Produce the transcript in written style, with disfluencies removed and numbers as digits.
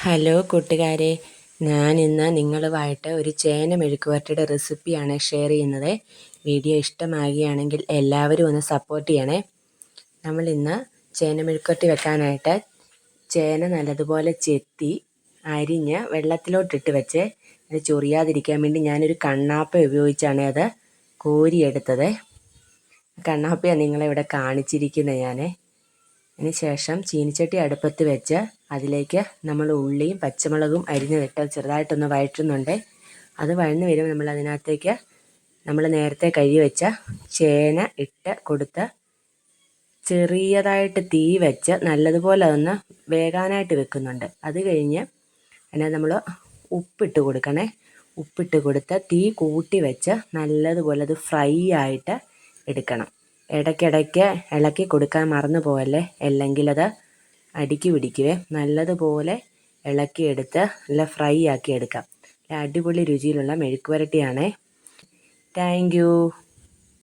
Hello കൂട്ടുകാരെ, ഞാനിന്ന് നിങ്ങളുമായിട്ട് ഒരു ചേന മെഴുക്കുവരട്ടിയുടെ റെസിപ്പിയാണ് ഷെയർ ചെയ്യുന്നത്. വീഡിയോ ഇഷ്ടമാകുകയാണെങ്കിൽ എല്ലാവരും ഒന്ന് സപ്പോർട്ട് ചെയ്യണേ. നമ്മളിന്ന് ചേന മെഴുക്കുവരട്ടി വെക്കാനായിട്ട് ചേന നല്ലതുപോലെ ചെത്തി അരിഞ്ഞ് വെള്ളത്തിലോട്ടിട്ട് വെച്ച് അത് ചൊറിയാതിരിക്കാൻ വേണ്ടി ഞാനൊരു കണ്ണാപ്പ ഉപയോഗിച്ചാണ് അത് കോരിയെടുത്തത്. കണ്ണാപ്പയാണ് നിങ്ങളിവിടെ കാണിച്ചിരിക്കുന്നത്. അതിന് ശേഷം ചീനിച്ചട്ടി അടുപ്പത്ത് വെച്ച് അതിലേക്ക് നമ്മൾ ഉള്ളിയും പച്ചമുളകും അരിഞ്ഞിട്ട് ചെറുതായിട്ടൊന്ന് വഴറ്റുന്നുണ്ട്. അത് വഴന്ന് വരുമ്പോൾ നമ്മൾ അതിനകത്തേക്ക് നമ്മൾ നേരത്തെ കഴുകി വെച്ച ചേന ഇട്ട് കൊടുത്ത് ചെറിയതായിട്ട് തീ വെച്ച് നല്ലതുപോലെ അതൊന്ന് വേകാനായിട്ട് വെക്കുന്നുണ്ട്. അത് കഴിഞ്ഞ് അതിനകത്ത് നമ്മൾ ഉപ്പിട്ട് കൊടുക്കണേ. ഉപ്പിട്ട് കൊടുത്ത് തീ കൂട്ടി വെച്ച് നല്ലതുപോലെ അത് ഫ്രൈ ആയിട്ട് എടുക്കണം. ഇടയ്ക്കിടയ്ക്ക് ഇളക്കി കൊടുക്കാൻ മറന്നു പോകല്ലേ, അല്ലെങ്കിൽ അത് അടിക്ക് പിടിക്കുവേ. നല്ലതുപോലെ ഇളക്കിയെടുത്ത് നല്ല ഫ്രൈ ആക്കി എടുക്കാം. അടിപൊളി രുചിയിലുള്ള മെഴുക്കുവരട്ടിയാണേ. Thank you.